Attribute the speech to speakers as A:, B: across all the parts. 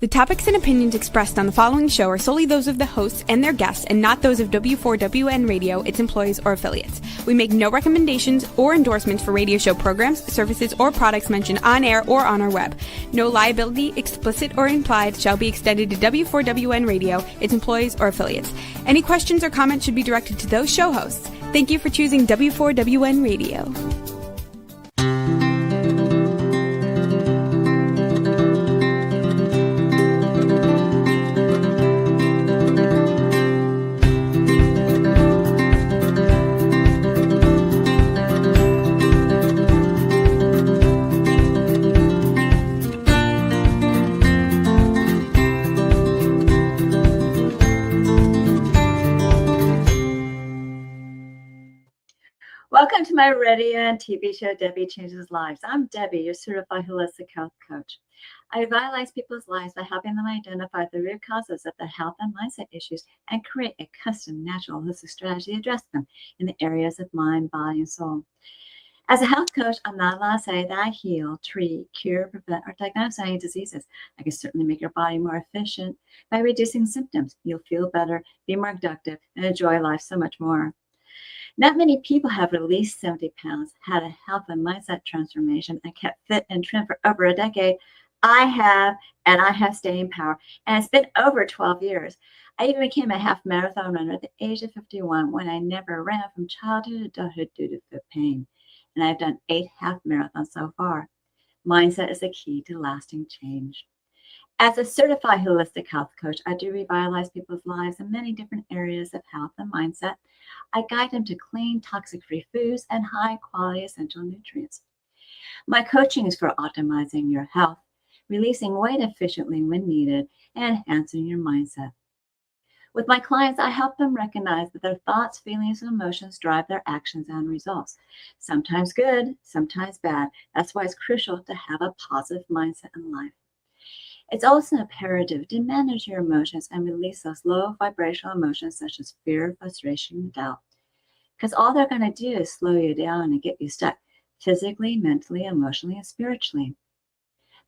A: The topics and opinions expressed on the following show are solely those of the hosts and their guests and not those of W4WN Radio, its employees, or affiliates. We make no recommendations or endorsements for radio show programs, services, or products mentioned on air or on our web. No liability, explicit or implied, shall be extended to W4WN Radio, its employees, or affiliates. Any questions or comments should be directed to those show hosts. Thank you for choosing W4WN Radio.
B: Welcome to my radio and TV show, Debi Changes Lives. I'm Debbie, your certified holistic health coach. I revitalize people's lives by helping them identify the root causes of their health and mindset issues and create a custom, natural, holistic strategy to address them in the areas of mind, body, and soul. As a health coach, I'm not allowed to say that I heal, treat, cure, prevent, or diagnose any diseases. I can certainly make your body more efficient by reducing symptoms. You'll feel better, be more productive, and enjoy life so much more. Not many people have released 70 pounds, had a health and mindset transformation, and kept fit and trim for over a decade. I have, and I have staying power. And it's been over 12 years. I even became a half marathon runner at the age of 51 when I never ran from childhood to adulthood due to foot pain. And I've done 8 half marathons so far. Mindset is the key to lasting change. As a certified holistic health coach, I do revitalize people's lives in many different areas of health and mindset. I guide them to clean, toxic-free foods and high-quality essential nutrients. My coaching is for optimizing your health, releasing weight efficiently when needed, and enhancing your mindset. With my clients, I help them recognize that their thoughts, feelings, and emotions drive their actions and results. Sometimes good, sometimes bad. That's why it's crucial to have a positive mindset in life. It's also imperative to manage your emotions and release those low vibrational emotions such as fear, frustration, and doubt. Because all they're going to do is slow you down and get you stuck physically, mentally, emotionally, and spiritually.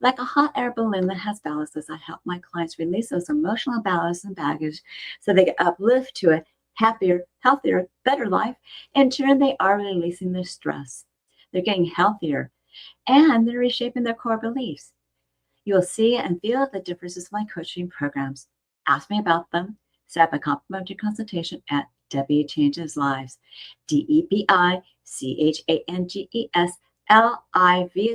B: Like a hot air balloon that has ballasts, I help my clients release those emotional ballasts and baggage so they can uplift to a happier, healthier, better life. In turn, they are releasing their stress. They're getting healthier, and they're reshaping their core beliefs. You will see and feel the differences of my coaching programs. Ask me about them. Set up a complimentary consultation at Debi Changes Lives. DebiChangesLives as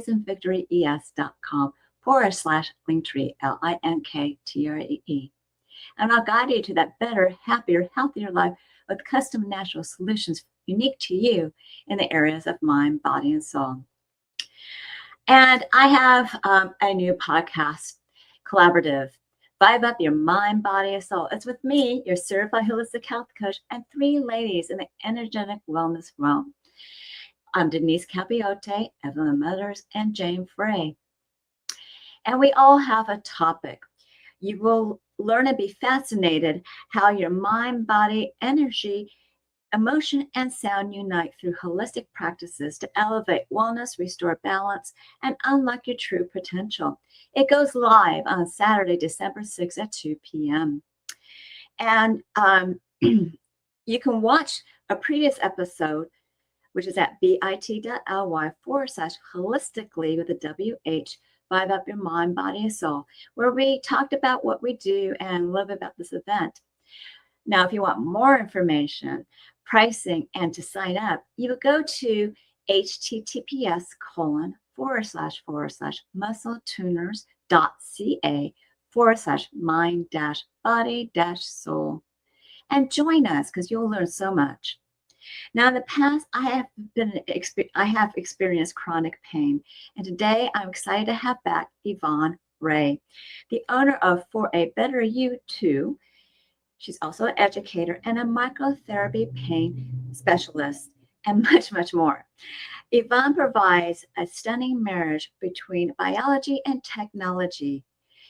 B: in Victory ES.com/Linktree LINKTREE. And I'll guide you to that better, happier, healthier life with custom natural solutions unique to you in the areas of mind, body, and soul. And I have a new podcast, Collaborative. Vibe up your mind, body, and soul. It's with me, your certified holistic health coach, and 3 ladies in the energetic wellness realm. I'm Denise Capiote, Evelyn Mothers, and Jane Frey. And we all have a topic. You will learn and be fascinated how your mind, body, energy, emotion, and sound unite through holistic practices to elevate wellness, restore balance, and unlock your true potential. It goes live on Saturday, December 6th at 2 p.m. And you can watch a previous episode, which is at bit.ly/holistically with a WH, Vibe Up Your Mind, Body, and Soul, where we talked about what we do and a little bit about this event. Now, if you want more information, pricing, and to sign up, you will go to https://muscletuners.ca/mind-body-soul and join us because you'll learn so much. Now, in the past, I have experienced chronic pain, and today I'm excited to have back Yvonne Rea, the owner of 4ABetterU2. She's also an educator and a microtherapy pain specialist, and much, much more. Yvonne provides a stunning marriage between biology and technology.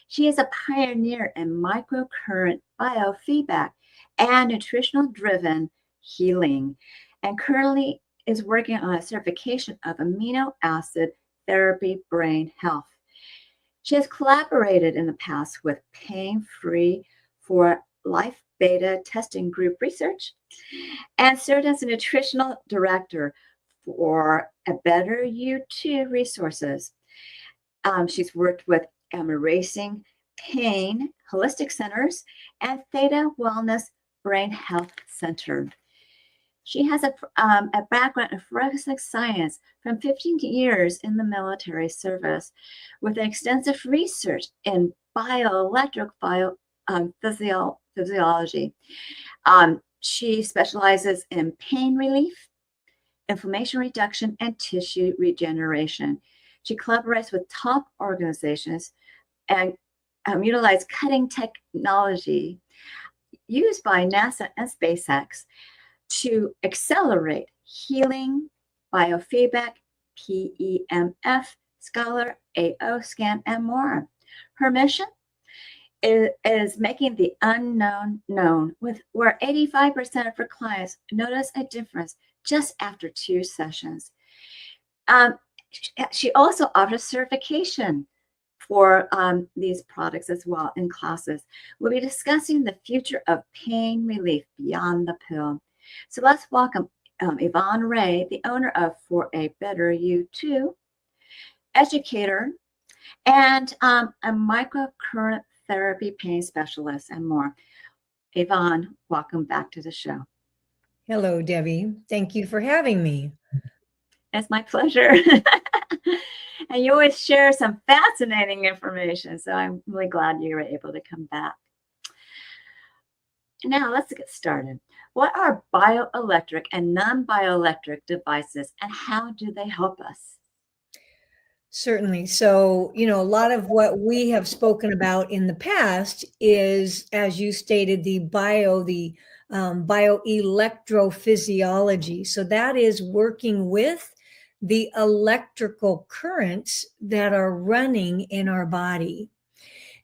B: She is a pioneer in microcurrent biofeedback and nutritional-driven healing, and currently is working on a certification of amino acid therapy brain health. She has collaborated in the past with Pain-Free for Life Beta Testing Group Research and served as a nutritional director for ABetterU2 resources. She's worked with Erasing Pain Holistic Centers and Theta Wellness Brain Health Center. She has a background in forensic science from 15 years in the military service with extensive research in bioelectric physiology. She specializes in pain relief, inflammation reduction, and tissue regeneration. She collaborates with top organizations and utilizes cutting technology used by NASA and SpaceX to accelerate healing, biofeedback, PEMF, scalar, AO scan, and more. Her mission is making the unknown known, where 85% of her clients notice a difference just after 2 sessions. She also offers certification for these products as well in classes. We'll be discussing the future of pain relief beyond the pill. So let's welcome Yvonne Rea, the owner of 4ABetterU2, educator, and a microcurrent therapy pain specialist, and more. Yvonne, welcome back to the show.
C: Hello, Debbie. Thank you for having me.
B: It's my pleasure. And you always share some fascinating information, so I'm really glad you were able to come back. Now, let's get started. What are bioelectric and non-bioelectric devices, and how do they help us?
C: Certainly. So, a lot of what we have spoken about in the past is, as you stated, the bioelectrophysiology. So that is working with the electrical currents that are running in our body.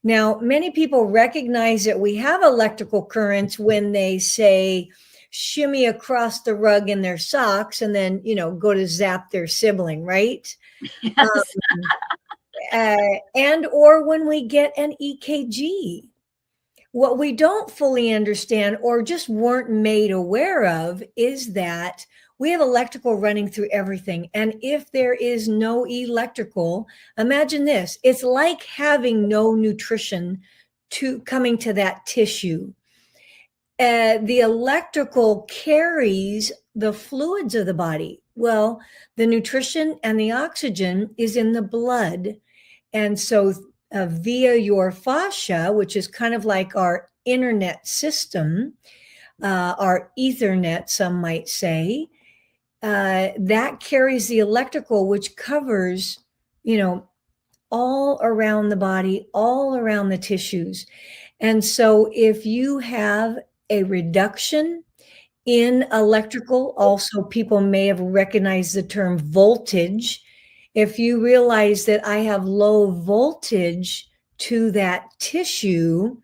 C: Now, many people recognize that we have electrical currents when they say shimmy across the rug in their socks and then, go to zap their sibling, right?
B: Yes.
C: And or when we get an EKG. What we don't fully understand or just weren't made aware of is that we have electrical running through everything. And if there is no electrical, imagine this, it's like having no nutrition coming to that tissue. The electrical carries the fluids of the body. Well, the nutrition and the oxygen is in the blood. And so via your fascia, which is kind of like our internet system, our Ethernet, some might say, that carries the electrical, which covers, all around the body, all around the tissues. And so if you have a reduction in electrical, also people may have recognized the term voltage. If you realize that I have low voltage to that tissue,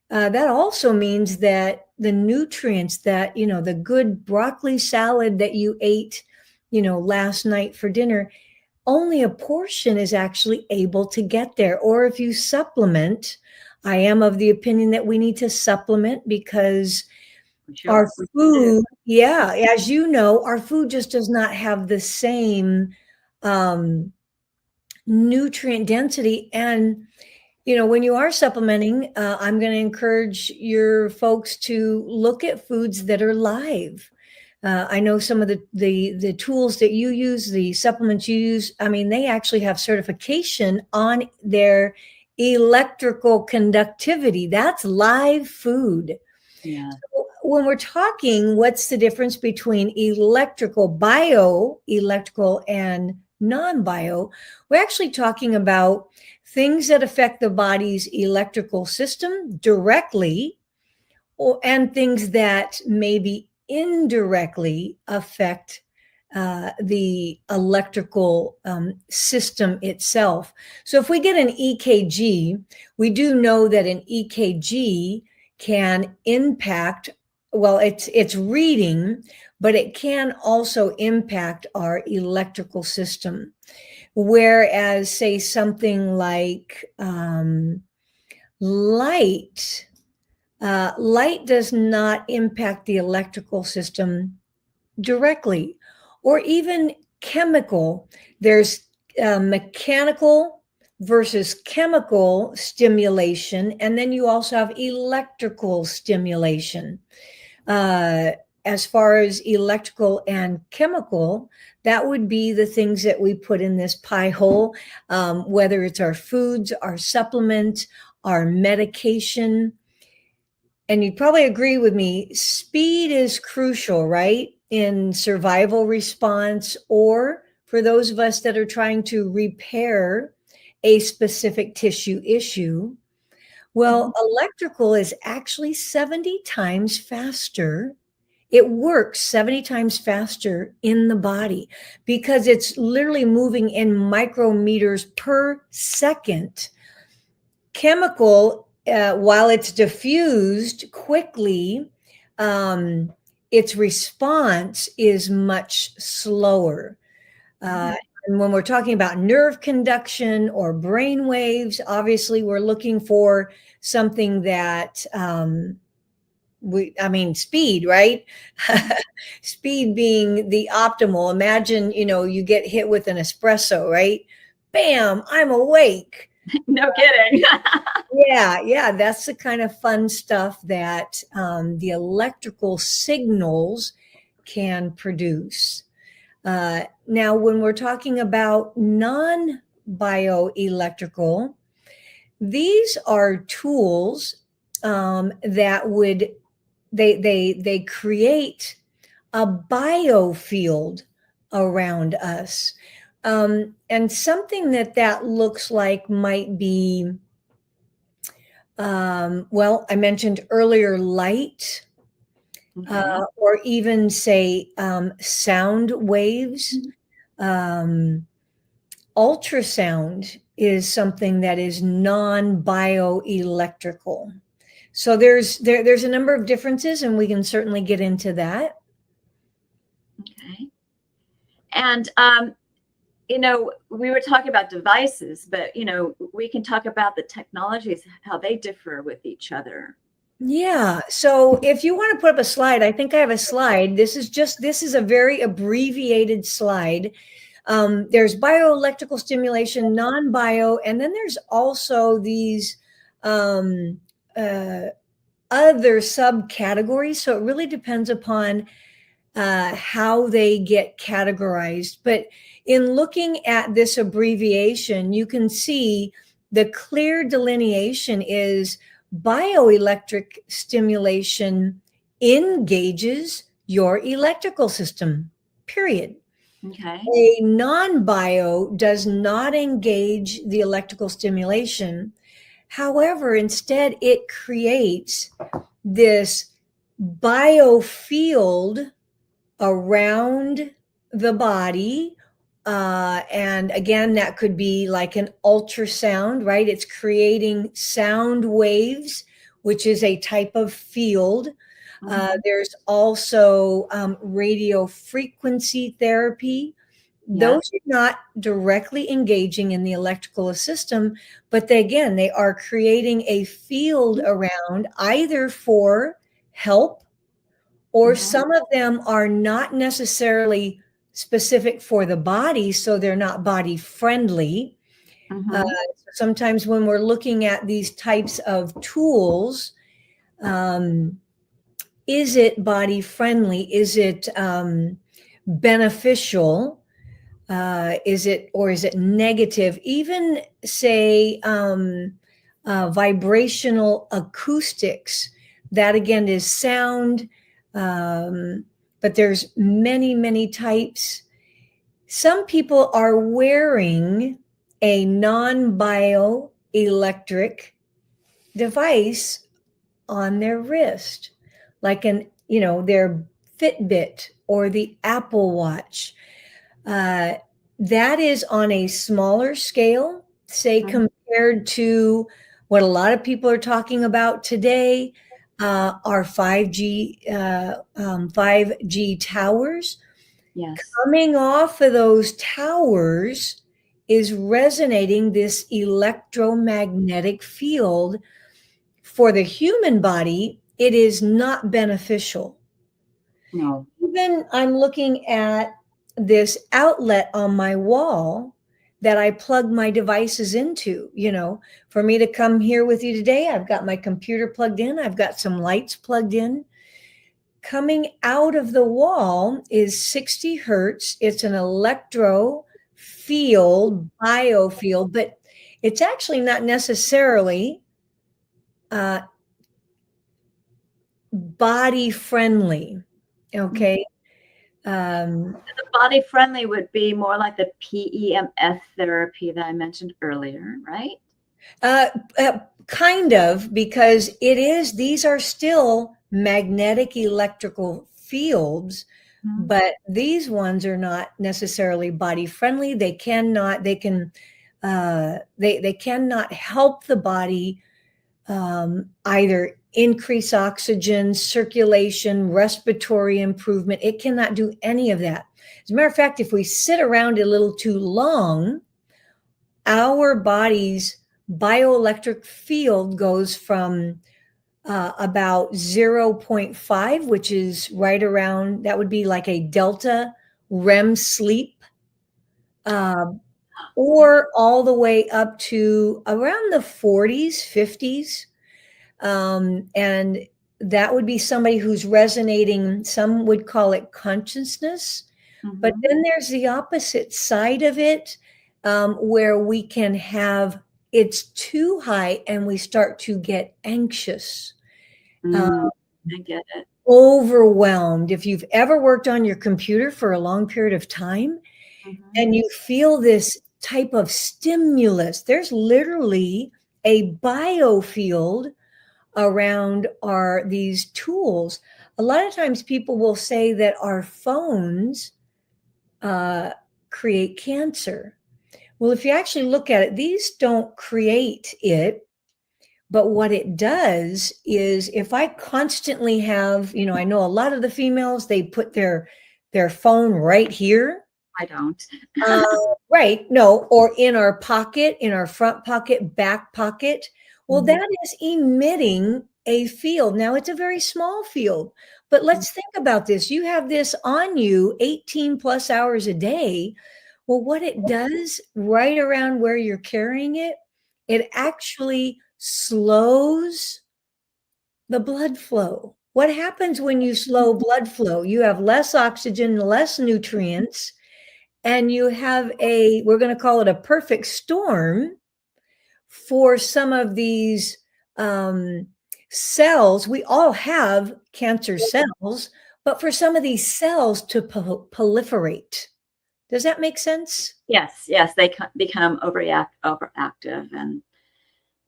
C: that also means that the nutrients that, the good broccoli salad that you ate, last night for dinner, only a portion is actually able to get there. Or if you supplement, I am of the opinion that we need to supplement because our food, as you know, our food just does not have the same nutrient density. And, when you are supplementing, I'm going to encourage your folks to look at foods that are live. I know some of the tools that you use, the supplements you use, they actually have certification on their electrical conductivity. That's live food.
B: Yeah.
C: So when we're talking, what's the difference between bioelectrical and non-bio? We're actually talking about things that affect the body's electrical system directly, and things that maybe indirectly affect the electrical system itself. So if we get an EKG, we do know that an EKG can impact, well, it's reading, but it can also impact our electrical system. Whereas, say, something like light, light does not impact the electrical system directly, or even chemical. There's mechanical versus chemical stimulation, and then you also have electrical stimulation. As far as electrical and chemical, that would be the things that we put in this pie hole, whether it's our foods, our supplement, our medication. And you'd probably agree with me, speed is crucial, right? In survival response, or for those of us that are trying to repair a specific tissue issue. Well, electrical is actually 70 times faster. It works 70 times faster in the body because it's literally moving in micrometers per second. Chemical, while it's diffused quickly, its response is much slower. And when we're talking about nerve conduction or brain waves, obviously we're looking for something that speed, right? Speed being the optimal. Imagine, you get hit with an espresso, right? Bam, I'm awake.
B: No kidding.
C: Yeah, that's the kind of fun stuff that the electrical signals can produce. Now, when we're talking about non-bioelectrical, these are tools that would they create a biofield around us. And something that looks like might be, I mentioned earlier, light, or even say sound waves. Ultrasound is something that is non-bioelectrical. So there's a number of differences, and we can certainly get into that.
B: Okay. And we were talking about devices, but, we can talk about the technologies, how they differ with each other.
C: Yeah. So if you want to put up a slide, I think I have a slide. This is a very abbreviated slide. There's bioelectrical stimulation, non-bio, and then there's also these other subcategories. So it really depends upon how they get categorized. But in looking at this abbreviation, you can see the clear delineation is bioelectric stimulation engages your electrical system, period.
B: Okay.
C: A non-bio does not engage the electrical stimulation. However, instead, it creates this biofield around the body. And again, that could be like an ultrasound, right? It's creating sound waves, which is a type of field. There's also radio frequency therapy. Those are not directly engaging in the electrical system, but they are creating a field around, either for help, or some of them are not necessarily specific for the body, so they're not body friendly. Sometimes when we're looking at these types of tools, is it body friendly? Is it beneficial? Is it negative? Even say vibrational acoustics, that again is sound, but there's many types. Some people are wearing a non-bioelectric device on their wrist, like their Fitbit or the Apple Watch. That is on a smaller scale, say, compared to what a lot of people are talking about today, our 5G towers.
B: Yes.
C: Coming off of those towers is resonating this electromagnetic field. For the human body, it is not beneficial.
B: No.
C: Even I'm looking at this outlet on my wall that I plug my devices into. For me to come here with you today, I've got my computer plugged in, I've got some lights plugged in. Coming out of the wall is 60 hertz. It's an electro field, biofield, but it's actually not necessarily body friendly. Okay.
B: The body friendly would be more like the PEMF therapy that I mentioned earlier, right?
C: Kind of, because these are still magnetic electrical fields, but these ones are not necessarily body friendly. They cannot help the body either increase oxygen, circulation, respiratory improvement. It cannot do any of that. As a matter of fact, if we sit around a little too long, our body's bioelectric field goes from about 0.5, which is right around, that would be like a delta REM sleep, or all the way up to around the 40s, 50s. And that would be somebody who's resonating, some would call it consciousness. But then there's the opposite side of it, where we can have it's too high and we start to get anxious,
B: I get it.
C: overwhelmed. If you've ever worked on your computer for a long period of time and you feel this type of stimulus, there's literally a biofield around these tools. A lot of times people will say that our phones create cancer. Well, if you actually look at it, these don't create it. But what it does is if I constantly have, I know a lot of the females, they put their phone right here.
B: I don't.
C: Right. No, or in our pocket, in our front pocket, back pocket. Well, that is emitting a field. Now, it's a very small field, but let's think about this. You have this on you 18 plus hours a day. Well, what it does right around where you're carrying it, it actually slows the blood flow. What happens when you slow blood flow? You have less oxygen, less nutrients, and you have we're going to call it a perfect storm for some of these cells. We all have cancer cells, but for some of these cells to proliferate. Does that make sense?
B: Yes, they become overactive, and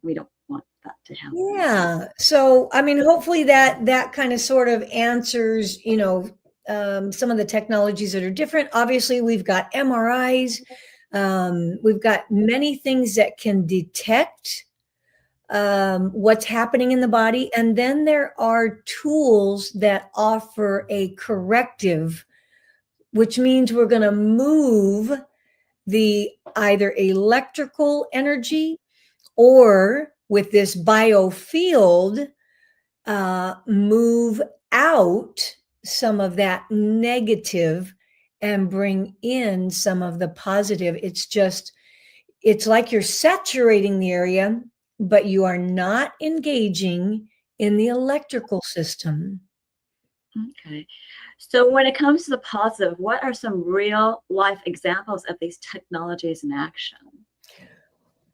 B: we don't want that to happen.
C: Yeah. So, hopefully that kind of sort of answers, some of the technologies that are different. Obviously, we've got MRIs. We've got many things that can detect what's happening in the body. And then there are tools that offer a corrective, which means we're going to move the either electrical energy or with this biofield, move out some of that negative and bring in some of the positive. It's like you're saturating the area, but you are not engaging in the electrical system.
B: Okay. So when it comes to the positive, what are some real life examples of these technologies in action?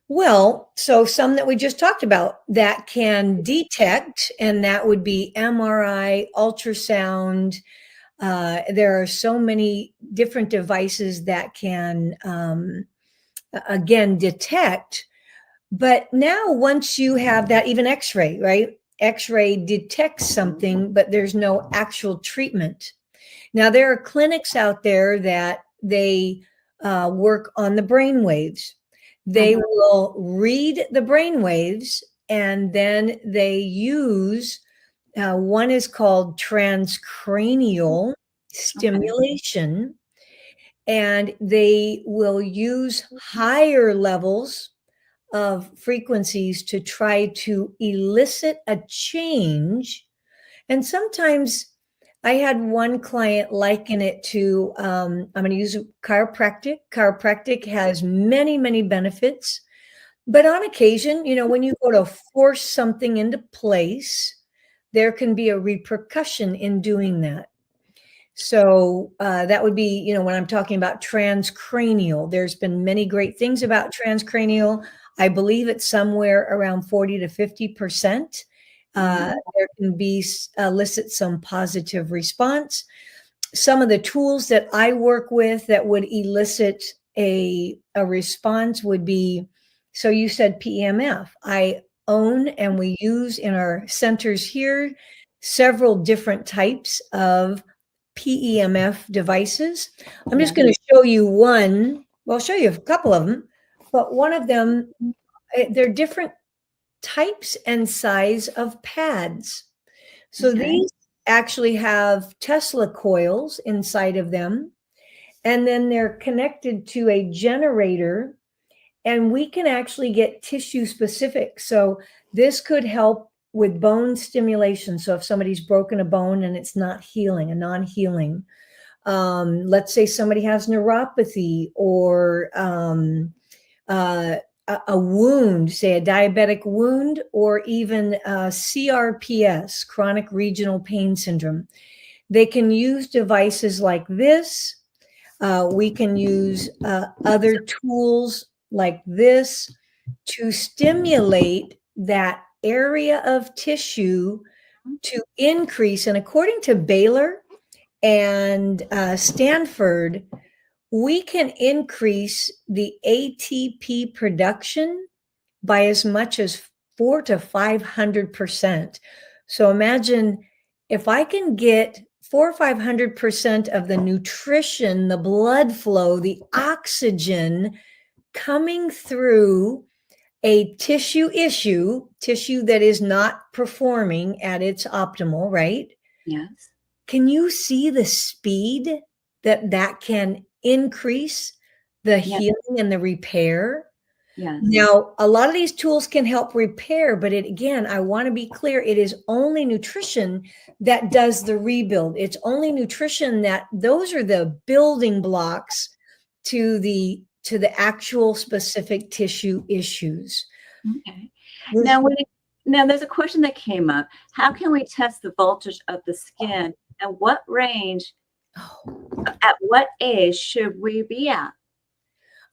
C: Well, so some that we just talked about that can detect, and that would be MRI, ultrasound. There are so many different devices that can, again, detect. But now once you have that, even X-ray, right? X-ray detects something, but there's no actual treatment. Now, there are clinics out there that they work on the brain waves. They will read the brain waves, and then they use, one is called transcranial stimulation. and they will use higher levels of frequencies to try to elicit a change. And sometimes I had one client liken it to, I'm going to use chiropractic. Chiropractic has many, many benefits. But on occasion, when you go to force something into place, there can be a repercussion in doing that. So that would be, when I'm talking about transcranial, there's been many great things about transcranial. I believe it's somewhere around 40 to 50%. There can be elicit some positive response. Some of the tools that I work with that would elicit a response would be, so you said PEMF. I own and we use in our centers here several different types of PEMF devices. I'm just going to show you one. Well, I'll show you a couple of them, but one of them, they're different types and size of pads. So these actually have Tesla coils inside of them, and then they're connected to a generator, and we can actually get tissue specific. So this could help with bone stimulation. So if somebody's broken a bone and it's not healing, a non-healing, let's say somebody has neuropathy or a wound, say a diabetic wound, or even CRPS, chronic regional pain syndrome. They can use devices like this. We can use other tools like this to stimulate that area of tissue to increase. And according to Baylor and Stanford, we can increase the ATP production by as much as 400 to 500%. So imagine if I can get 400 or 500% of the nutrition, the blood flow, the oxygen coming through a tissue that is not performing at its optimal, right?
B: Yes.
C: Can you see the speed that can increase the healing and the repair?
B: Yes.
C: Now, a lot of these tools can help repair, but again, I want to be clear, it is only nutrition that does the rebuild. It's only nutrition those are the building blocks to the actual specific tissue issues.
B: Okay. Now there's a question that came up. How can we test the voltage of the skin, and what range, at what age should we be at?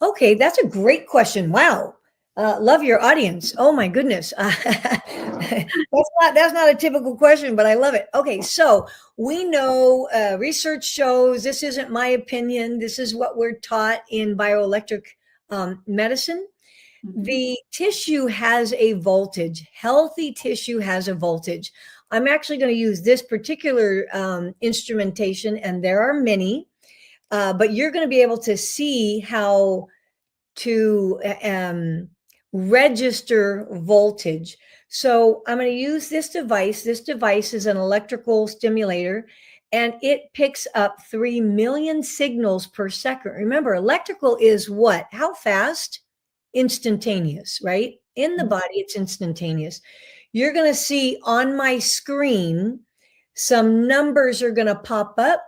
C: Okay, that's a great question. Wow. Love your audience. Oh my goodness. That's not a typical question, but I love it. Okay, so we know research shows, this isn't my opinion, this is what we're taught in bioelectric medicine. The tissue has a voltage. Healthy tissue has a voltage. I'm actually going to use this particular instrumentation, and there are many, but you're going to be able to see how to register voltage. So I'm going to use this device. This device is an electrical stimulator, and it picks up 3 million signals per second. Remember, electrical is what? How fast? Instantaneous, right? In the body, it's instantaneous. You're going to see on my screen, some numbers are going to pop up,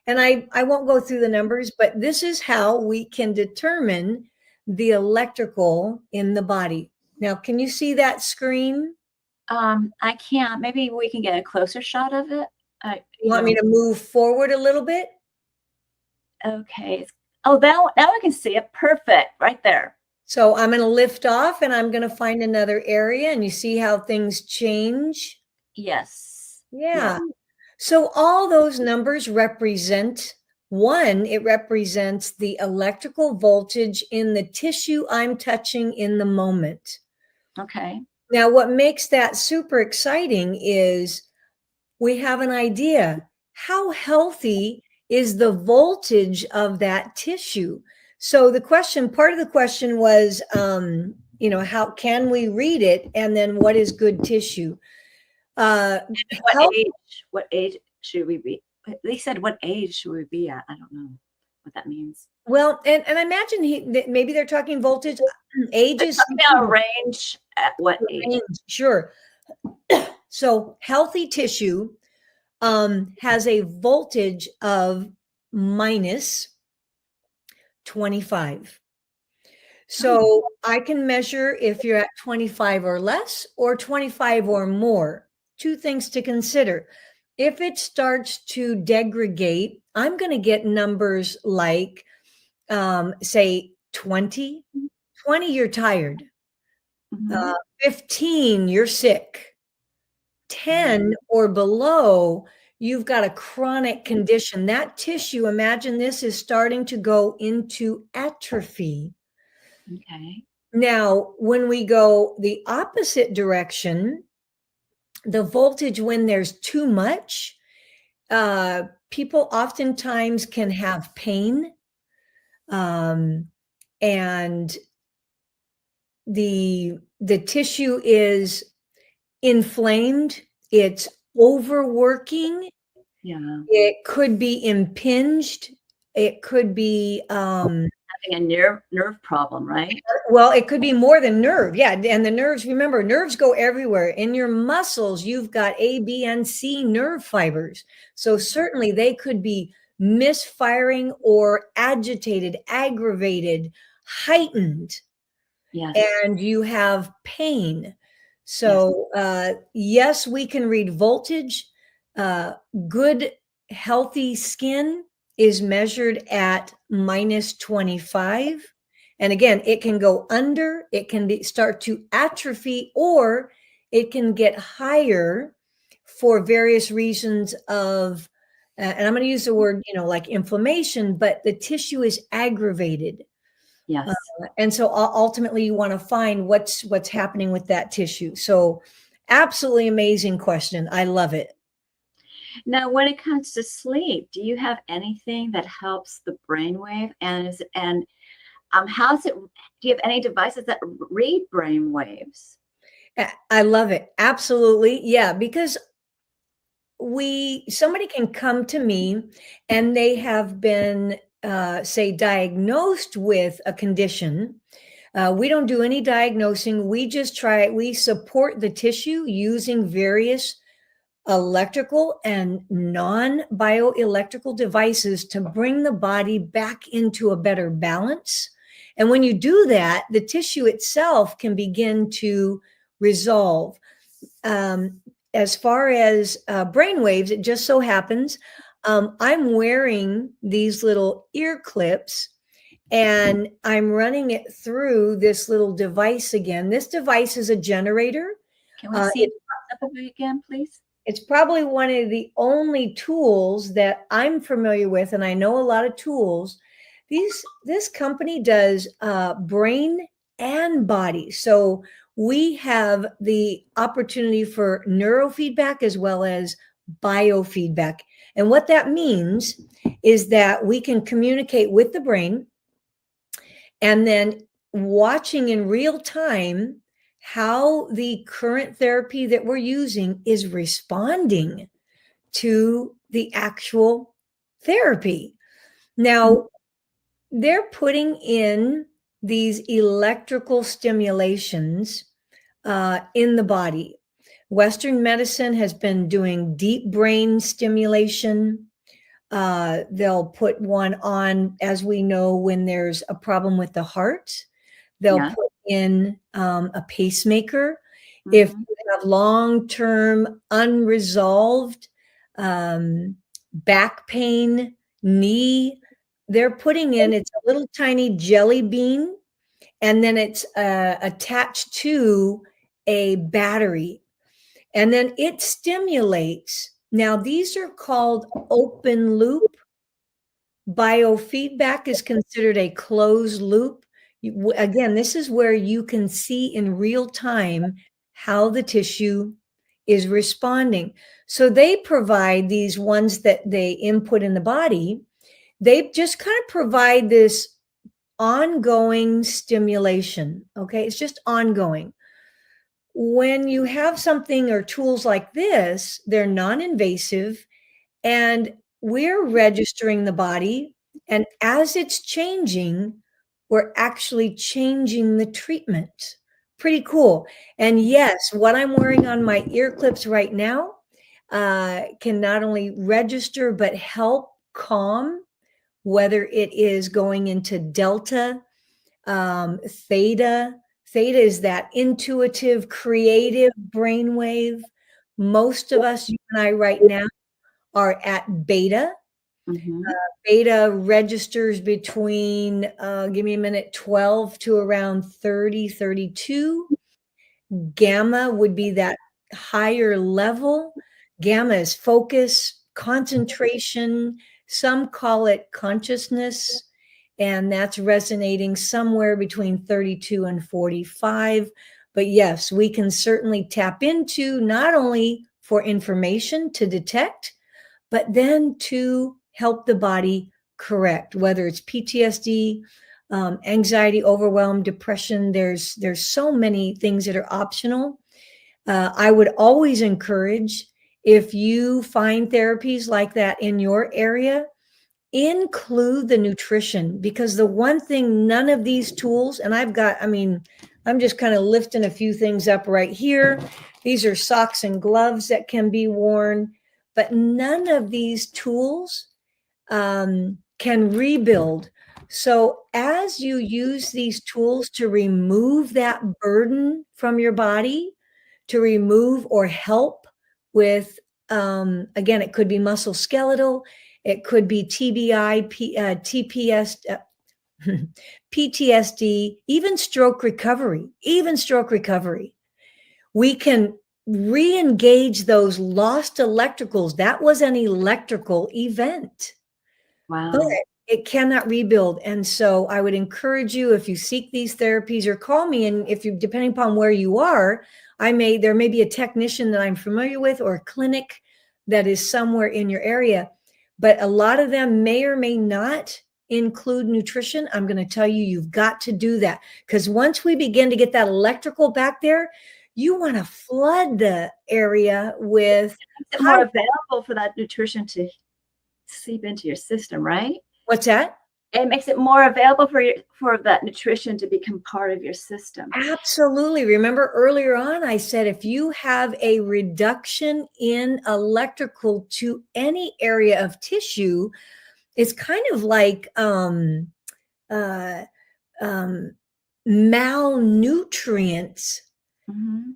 C: and I won't go through the numbers, but this is how we can determine the electrical in the body. Now, can you see that screen?
B: I can't. Maybe we can get a closer shot of it.
C: You want me to move forward a little bit?
B: Okay. Oh, now I can see it. Perfect. Right there.
C: So I'm going to lift off, and I'm going to find another area, and you see how things change?
B: Yes.
C: Yeah. So all those numbers represent it represents the electrical voltage in the tissue I'm touching in the moment.
B: Okay.
C: Now, what makes that super exciting is we have an idea. How healthy is the voltage of that tissue? So part of the question was, how can we read it? And then what is good tissue?
B: What age should we be? They said, what age should we be at? I don't know. what that means.
C: Well, and I imagine maybe they're talking voltage. Age is
B: Talking about range at what age?
C: Sure. So healthy tissue has a voltage of minus 25. So I can measure if you're at 25 or less or 25 or more. Two things to consider. If it starts to degrade, I'm going to get numbers like, say, 20. 20, you're tired. 15, you're sick. 10 or below, you've got a chronic condition. That tissue, imagine this, is starting to go into atrophy.
B: Okay.
C: Now, when we go the opposite direction, the voltage, when there's too much, people oftentimes can have pain, and the tissue is inflamed, it's overworking, it could be impinged, it could be
B: having a nerve problem, right?
C: Well, it could be more than nerve. Yeah. And the nerves, remember, nerves go everywhere. In your muscles, you've got A, B, and C nerve fibers. So certainly they could be misfiring or agitated, aggravated, heightened.
B: Yes.
C: And you have pain. So yes, we can read voltage. Good, healthy skin is measured at minus 25. And again, it can go under, it can start to atrophy, or it can get higher for various reasons of, and I'm going to use the word, like inflammation, but the tissue is aggravated.
B: Yes.
C: And so ultimately you want to find what's happening with that tissue. So absolutely amazing question. I love it.
B: Now, when it comes to sleep, do you have anything that helps the brainwave? How's it? Do you have any devices that read brain waves?
C: I love it. Absolutely. Yeah, because somebody can come to me and they have been, say, diagnosed with a condition. We don't do any diagnosing. We just we support the tissue using various electrical and non-bioelectrical devices to bring the body back into a better balance. And when you do that, the tissue itself can begin to resolve. As far as brain waves, it just so happens I'm wearing these little ear clips and I'm running it through this little device again. This device is a generator.
B: Can we see it up again, please?
C: It's probably one of the only tools that I'm familiar with, and I know a lot of tools. This company does brain and body. So we have the opportunity for neurofeedback as well as biofeedback. And what that means is that we can communicate with the brain and then watching in real time how the current therapy that we're using is responding to the actual therapy. Now, they're putting in these electrical stimulations in the body. Western medicine has been doing deep brain stimulation. They'll put one on, as we know, when there's a problem with the heart. They'll put in a pacemaker. If you have long-term unresolved back pain, knee, they're putting in, it's a little tiny jelly bean, and then it's attached to a battery. And then it stimulates. Now, these are called open loop. Biofeedback is considered a closed loop. Again, this is where you can see in real time how the tissue is responding. So they provide these ones that they input in the body. They just kind of provide this ongoing stimulation. Okay, it's just ongoing. When you have something or tools like this, they're non-invasive, and we're registering the body And as it's changing, we're actually changing the treatment. Pretty cool. And yes, what I'm wearing on my ear clips right now can not only register, but help calm, whether it is going into delta, theta. Theta is that intuitive, creative brainwave. Most of us, you and I right now, are at beta.
B: Mm-hmm.
C: Beta registers between, give me a minute, 12 to around 30, 32. Gamma would be that higher level. Gamma is focus, concentration. Some call it consciousness, and that's resonating somewhere between 32 and 45. But yes, we can certainly tap into not only for information to detect, but then to help the body correct, whether it's PTSD, anxiety, overwhelm, depression. There's so many things that are optional. I would always encourage, if you find therapies like that in your area, include the nutrition, because the one thing none of these tools, and I'm just kind of lifting a few things up right here. These are socks and gloves that can be worn, but none of these tools can rebuild. So as you use these tools to remove that burden from your body, to remove or help with, again, it could be musculoskeletal, it could be TBI, TPS, PTSD, even stroke recovery, We can re-engage those lost electricals. That was an electrical event.
B: Wow.
C: But it cannot rebuild. And so I would encourage you, if you seek these therapies, or call me, and if you, depending upon where you are, there may be a technician that I'm familiar with, or a clinic that is somewhere in your area. But a lot of them may or may not include nutrition. I'm going to tell you, you've got to do that, because once we begin to get that electrical back there, you want to flood the area with
B: more available for that nutrition to seep into your system, right?
C: What's that?
B: It makes it more available for that nutrition to become part of your system.
C: Absolutely. Remember earlier on, I said, if you have a reduction in electrical to any area of tissue, it's kind of like malnutrients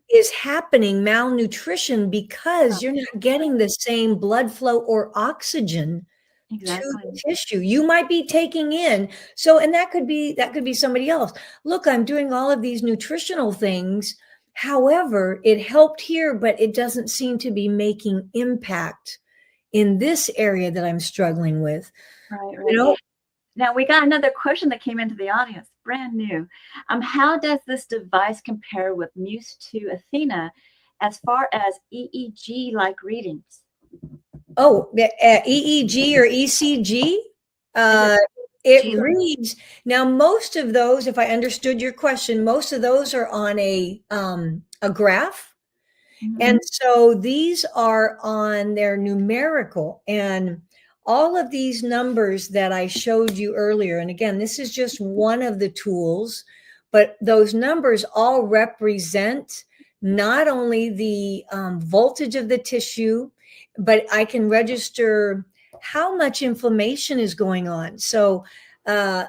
C: is happening, malnutrition, because you're not getting the same blood flow or oxygen to the tissue. You might be taking in. So, and that could be somebody else. Look, I'm doing all of these nutritional things. However, it helped here, but it doesn't seem to be making impact in this area that I'm struggling with.
B: Right. You know? Now we got another question that came into the audience, brand new. How does this device compare with Muse 2 Athena as far as EEG-like readings?
C: Oh, EEG or ECG? It reads. Now, most of those, if I understood your question, most of those are on a graph. And so these are on their numerical, and all of these numbers that I showed you earlier. And again, this is just one of the tools, but those numbers all represent not only the voltage of the tissue, but I can register how much inflammation is going on. So a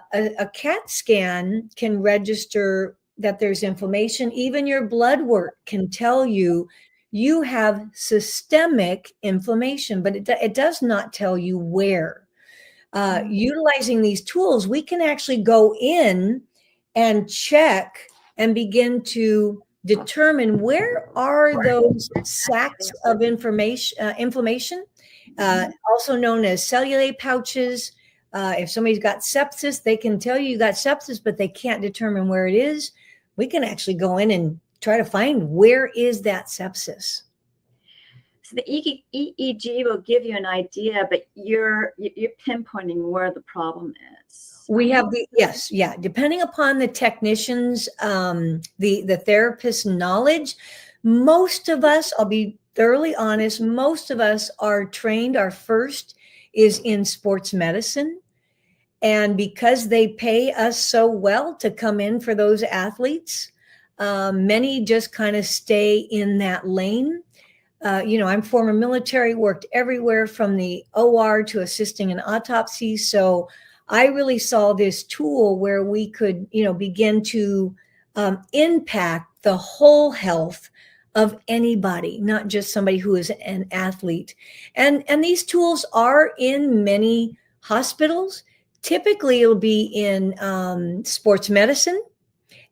C: CAT scan can register that there's inflammation. Even your blood work can tell you you have systemic inflammation, but it does not tell you where. Utilizing these tools, we can actually go in and check and begin to determine where are those sacs of inflammation, also known as cellulite pouches. If somebody's got sepsis, they can tell you got sepsis, but they can't determine where it is. We can actually go in and try to find where is that sepsis.
B: So the EEG will give you an idea, but you're pinpointing where the problem is.
C: We have depending upon the technician's, the therapist's knowledge. Most of us, I'll be thoroughly honest, most of us are trained. Our first is in sports medicine. And because they pay us so well to come in for those athletes, many just kind of stay in that lane. I'm former military, worked everywhere from the OR to assisting in autopsies. So I really saw this tool where we could, begin to impact the whole health of anybody, not just somebody who is an athlete. And these tools are in many hospitals. Typically, it'll be in sports medicine.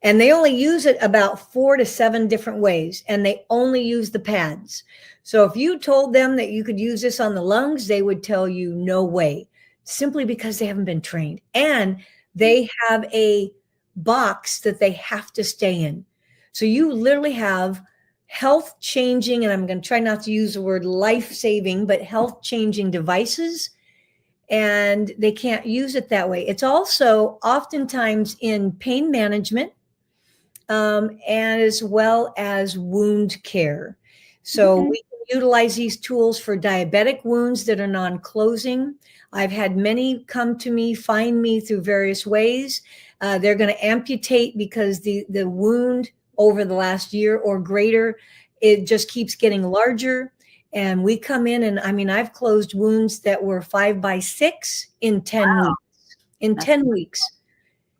C: And they only use it about 4 to 7 different ways, and they only use the pads. So if you told them that you could use this on the lungs, they would tell you no way, simply because they haven't been trained. And they have a box that they have to stay in. So you literally have health changing, and I'm going to try not to use the word life saving, but health changing devices. And they can't use it that way. It's also oftentimes in pain management, and as well as wound care. So we can utilize these tools for diabetic wounds that are non-closing. I've had many come to me, find me through various ways. They're going to amputate because the wound over the last year or greater, it just keeps getting larger. And we come in, and I've closed wounds that were 5 by 6 in 10 weeks. In 10 weeks.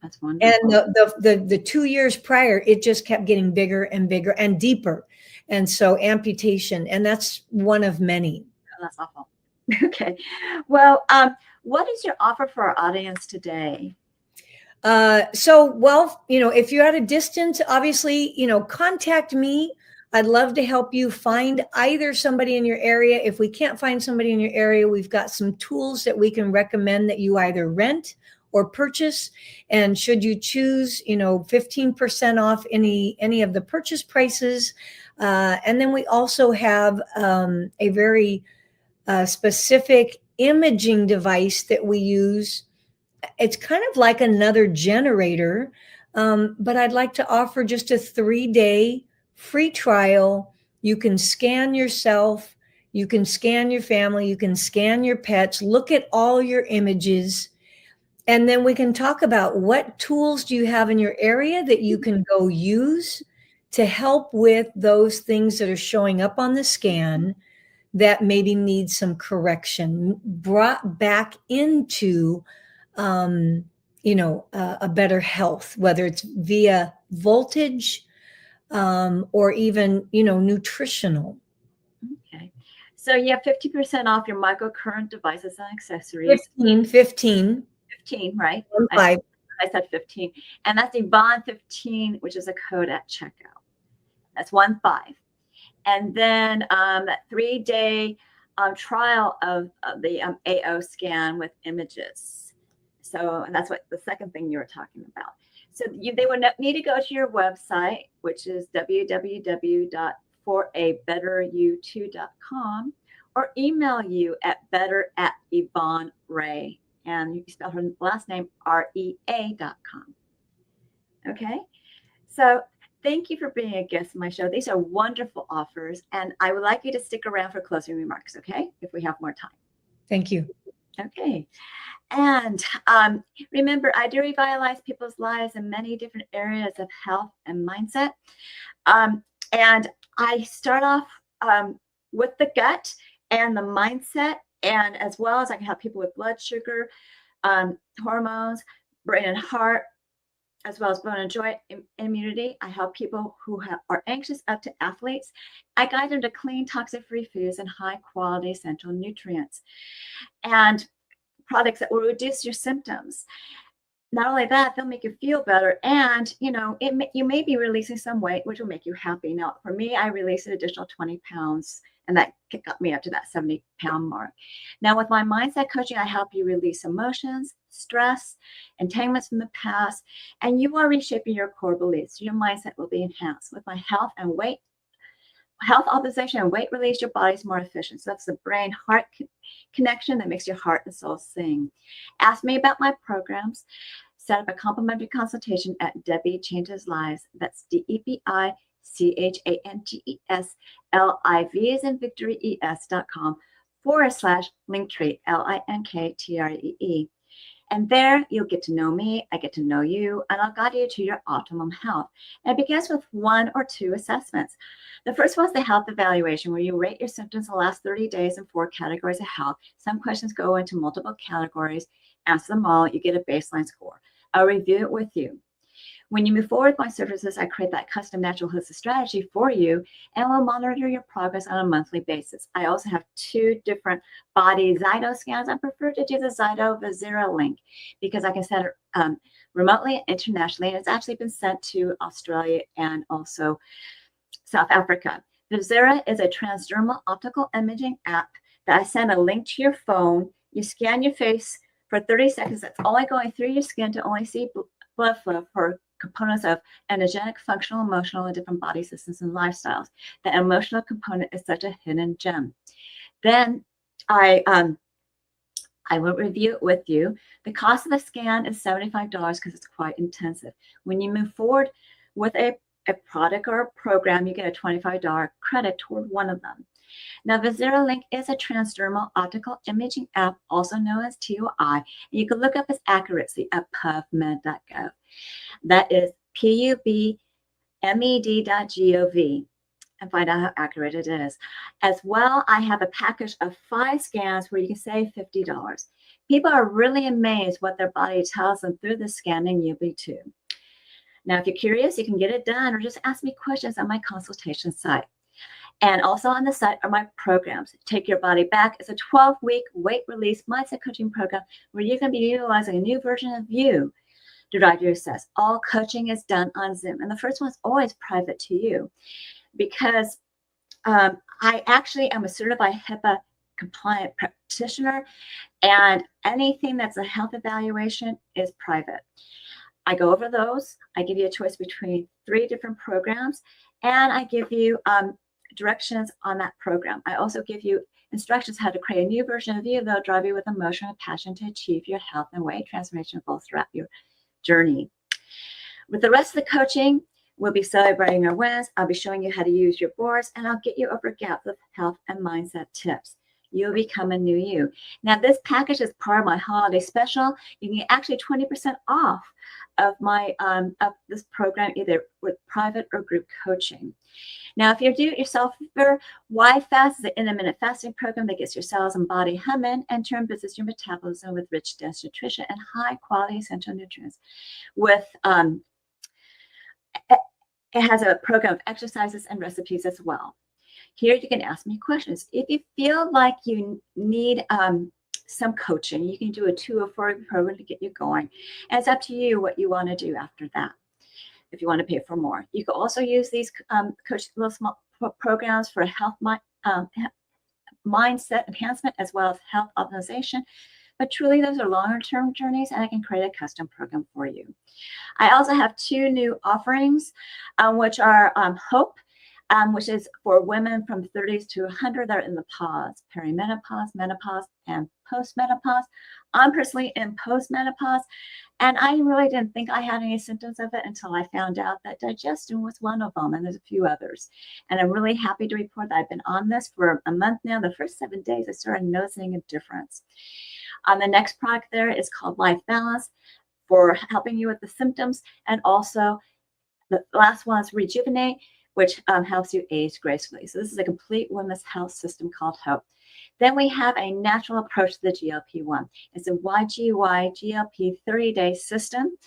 B: That's wonderful.
C: And the 2 years prior, it just kept getting bigger and bigger and deeper. And so amputation, and that's one of many.
B: Oh, that's awful. Okay. Well, what is your offer for our audience today?
C: If you're at a distance, obviously, contact me. I'd love to help you find either somebody in your area. If we can't find somebody in your area, we've got some tools that we can recommend that you either rent or purchase. And should you choose, 15% off any of the purchase prices. And then we also have a very specific imaging device that we use. It's kind of like another generator, but I'd like to offer just a 3-day free trial. You can scan yourself, you can scan your family, you can scan your pets, look at all your images. And then we can talk about what tools do you have in your area that you can go use to help with those things that are showing up on the scan that maybe need some correction, brought back into, a better health, whether it's via voltage or even, nutritional.
B: Okay. So you have 50% off your microcurrent devices and accessories.
C: 15, right?
B: 5. I said 15. And that's Yvonne 15, which is a code at checkout. That's 15. And then that 3-day trial of the AO scan with images. So that's what the second thing you were talking about. So they would need to go to your website, which is www.4ABetterU2.com, or email you at better@Yvonne Rea. And you can spell her last name REA.com. Okay. So thank you for being a guest on my show. These are wonderful offers. And I would like you to stick around for closing remarks, okay? If we have more time.
C: Thank you.
B: Okay. And remember, I do revitalize people's lives in many different areas of health and mindset. And I start off with the gut and the mindset, and as well as I can help people with blood sugar, hormones, brain and heart, as well as bone and joint immunity. I help people who are anxious up to athletes. I guide them to clean, toxic-free foods and high-quality essential nutrients and products that will reduce your symptoms. Not only that, they'll make you feel better, and you may be releasing some weight, which will make you happy. Now, for me, I released an additional 20 pounds, and that got me up to that 70-pound mark. Now, with my mindset coaching, I help you release emotions, stress, entanglements from the past, and you are reshaping your core beliefs. Your mindset will be enhanced. With my health optimization and weight release, your body's more efficient. So that's the brain-heart connection that makes your heart and soul sing. Ask me about my programs. Set up a complimentary consultation at Debi Changes Lives. That's DEBICHANGESLIVE as in victory ES.com /Linktree LINKTREE. And there you'll get to know me, I get to know you, and I'll guide you to your optimum health. And it begins with 1 or 2 assessments. The first one is the health evaluation, where you rate your symptoms in the last 30 days in 4 categories of health. Some questions go into multiple categories. Answer them all, you get a baseline score. I'll review it with you. When you move forward with my services, I create that custom natural holistic strategy for you and will monitor your progress on a monthly basis. I also have 2 different body Zyto scans. I prefer to do the Zyto Vizera link because I can send it remotely, internationally, and it's actually been sent to Australia and also South Africa. Vizera is a transdermal optical imaging app that I send a link to your phone. You scan your face for 30 seconds. That's only going through your skin to only see blood flow for components of energetic, functional, emotional, and different body systems and lifestyles. The emotional component is such a hidden gem. Then I will review it with you. The cost of the scan is $75 because it's quite intensive. When you move forward with a product or a program, you get a $25 credit toward one of them. Now, Vizera Link is a transdermal optical imaging app, also known as TOI. You can look up its accuracy at pubmed.gov. That is pubmed.gov and find out how accurate it is. As well, I have a package of 5 scans where you can save $50. People are really amazed what their body tells them through the scan, and you'll be too. Now, if you're curious, you can get it done or just ask me questions on my consultation site. And also on the site are my programs. Take Your Body Back is a 12-week weight release mindset coaching program where you can be utilizing a new version of you to drive your success. All coaching is done on Zoom. And the first one is always private to you because I actually am a certified HIPAA compliant practitioner, and anything that's a health evaluation is private. I go over those. I give you a choice between 3 different programs, and I give you directions on that program. I also give you instructions how to create a new version of you that'll drive you with emotion and passion to achieve your health and weight transformation goals throughout your journey. With the rest of the coaching, we'll be celebrating our wins. I'll be showing you how to use your boards, and I'll get you over gaps with health and mindset tips. You'll become a new you. Now, this package is part of my holiday special. You can get actually 20% off of my of this program, either with private or group coaching. Now, if you're do-it-yourselfer, YFast is an intermittent fasting program that gets your cells and body humming and turn business your metabolism with rich, dense nutrition and high-quality essential nutrients. With it has a program of exercises and recipes as well. Here you can ask me questions. If you feel like you need some coaching, you can do a 2 or 4 program to get you going. And it's up to you what you want to do after that, if you want to pay for more. You can also use these little small programs for health mindset enhancement as well as health optimization. But truly, those are longer-term journeys, and I can create a custom program for you. I also have 2 new offerings, which are Hope, which is for women from 30s to 100 that are in the pause, perimenopause, menopause, and postmenopause. I'm personally in postmenopause, and I really didn't think I had any symptoms of it until I found out that digestion was one of them, and there's a few others. And I'm really happy to report that I've been on this for a month now. The first 7 days, I started noticing a difference. The next product there is called Life Balance for helping you with the symptoms, and also the last one is Rejuvenate, which helps you age gracefully. So this is a complete women's health system called Hope. Then we have a natural approach to the GLP-1. It's a YGY GLP 30-day system.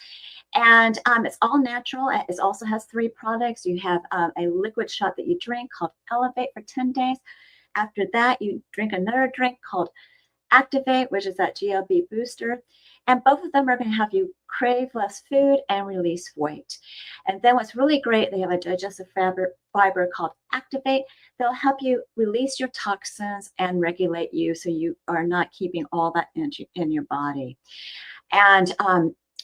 B: And it's all natural. It also has 3 products. You have a liquid shot that you drink called Elevate for 10 days. After that, you drink another drink called Activate, which is that GLP booster. And both of them are going to have you crave less food and release weight. And then what's really great, they have a digestive fiber called Activate. They'll help you release your toxins and regulate you so you are not keeping all that energy in your body. And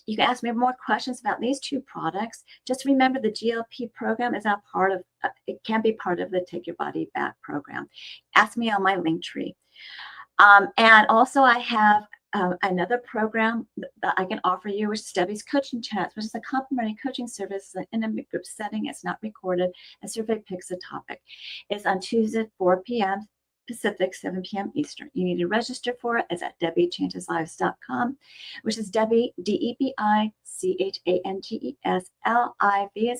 B: you can ask me more questions about these 2 products. Just remember the GLP program is not part of, it can be part of the Take Your Body Back program. Ask me on my link tree. And also I have another program that I can offer you, which is Debi's Coaching Chats, which is a complimentary coaching service in a group setting. It's not recorded. A survey picks a topic. It's on Tuesday, 4 p.m. Pacific, 7 p.m. Eastern. You need to register for it. It's at DebiChangesLives.com, which is Debi, DebiChangesLive as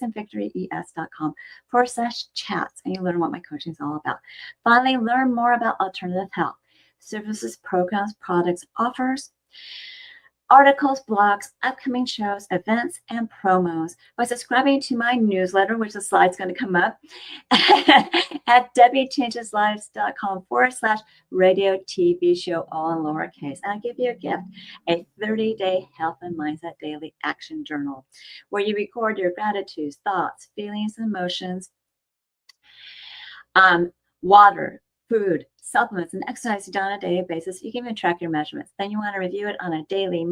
B: in Victory, ES.com/chats, and you learn what my coaching is all about. Finally, learn more about alternative health, services, programs, products, offers, articles, blogs, upcoming shows, events, and promos by subscribing to my newsletter, which the slide's going to come up at DebiChangesLives.com/radio TV show, all in lowercase. And I'll give you a gift, a 30-day health and mindset daily action journal, where you record your gratitudes, thoughts, feelings, and emotions, water, food, supplements, and exercise you do on a daily basis. You can even track your measurements. Then you want to review it on a daily,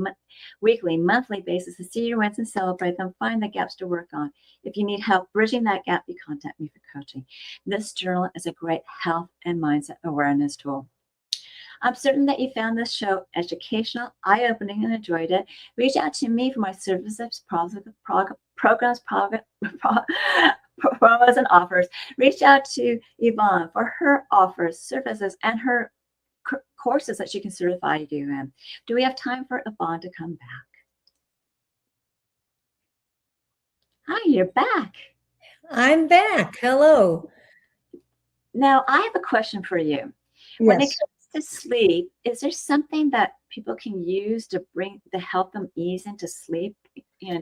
B: weekly, monthly basis to see your wins and celebrate them, find the gaps to work on. If you need help bridging that gap, you contact me for coaching. This journal is a great health and mindset awareness tool. I'm certain that you found this show educational, eye-opening, and enjoyed it. Reach out to me for my services, programs, promos, and offers. Reach out to Yvonne for her offers, services, and her courses that she can certify you in. Do we have time for Yvonne to come back? Hi, you're back.
C: I'm back. Hello.
B: Now, I have a question for you. When it comes to sleep, is there something that people can use to help them ease into sleep,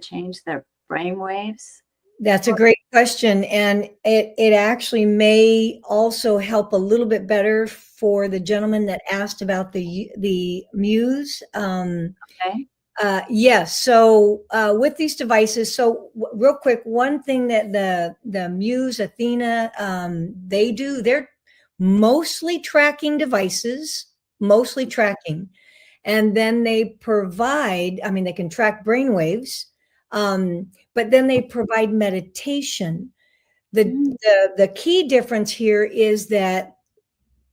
B: change their brain waves?
C: That's a great question. And it actually may also help a little bit better for the gentleman that asked about the Muse.
B: Okay.
C: Yes. So with these devices, so real quick, one thing that the Muse, Athena, they do, they're mostly tracking devices, and then they provide, they can track brain waves, but then they provide meditation. The key difference here is that,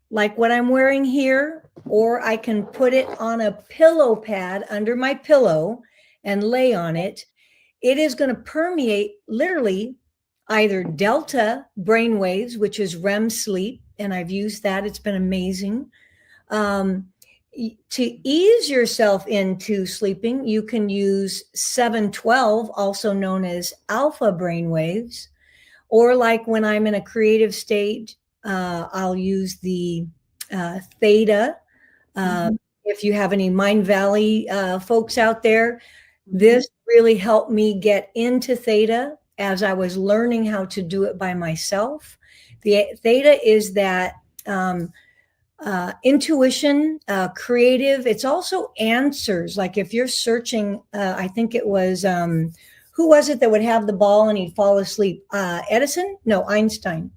C: like what I'm wearing here, or I can put it on a pillow pad under my pillow and lay on it, it is going to permeate literally either delta brain waves, which is REM sleep, and I've used that. It's been amazing. To ease yourself into sleeping, you can use 712, also known as alpha brain waves, or like when I'm in a creative state, I'll use the theta. If you have any Mind Valley folks out there, this really helped me get into theta as I was learning how to do it by myself. The theta is that intuition, creative. It's also answers. Like if you're searching, I think it was, who was it that would have the ball and he'd fall asleep? Edison? No, Einstein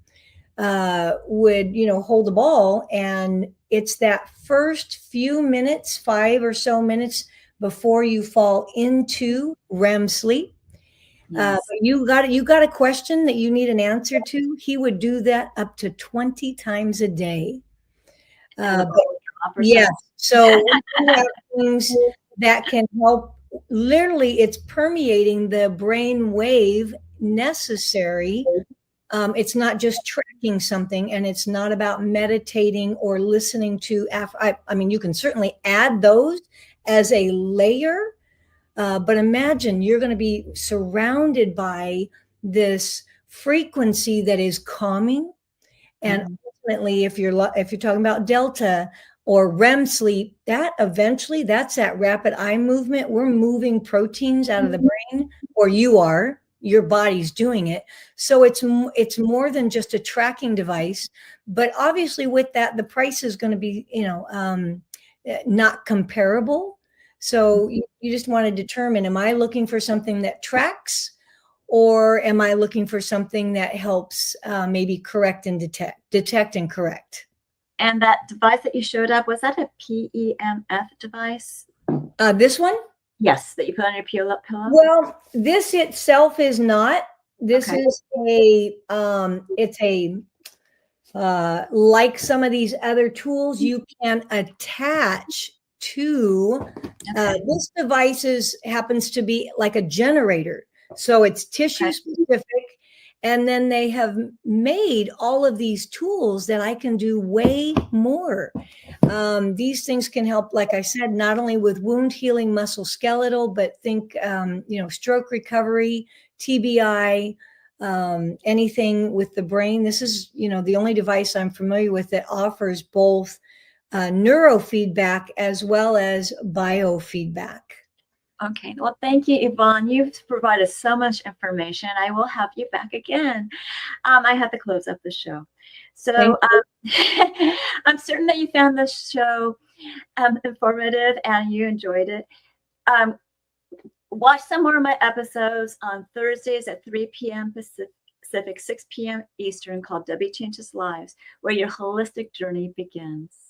C: would, hold the ball. And it's that first few minutes, 5 or so minutes before you fall into REM sleep. Yes. You got a question that you need an answer to. He would do that up to 20 times a day. Yes. So we have things that can help. Literally, it's permeating the brain wave necessary. It's not just tracking something, and it's not about meditating or listening to. You can certainly add those as a layer, but imagine you're going to be surrounded by this frequency that is calming, and ultimately, if you're talking about delta or REM sleep, that eventually that's that rapid eye movement. We're moving proteins out of the brain, or your body's doing it. So it's more than just a tracking device, but obviously with that, the price is going to be, not comparable. So you just want to determine, am I looking for something that tracks, or am I looking for something that helps maybe correct and detect and correct?
B: And that device that you showed up, was that a PEMF device?
C: This one?
B: Yes, that you put on your pillow?
C: Well, this itself is not. This is it's a like some of these other tools you can attach to. This device happens to be like a generator. So it's tissue specific, And then they have made all of these tools that I can do way more. These things can help, like I said, not only with wound healing, muscle skeletal, but think, stroke recovery, TBI, anything with the brain. This is, the only device I'm familiar with that offers both neurofeedback as well as biofeedback.
B: Okay, well, thank you, Yvonne. You've provided so much information. I will have you back again. I have to close up the show. So I'm certain that you found this show informative and you enjoyed it. Watch some more of my episodes on Thursdays at 3 p.m. Pacific, 6 p.m. Eastern, called Debi Changes Lives, where your holistic journey begins.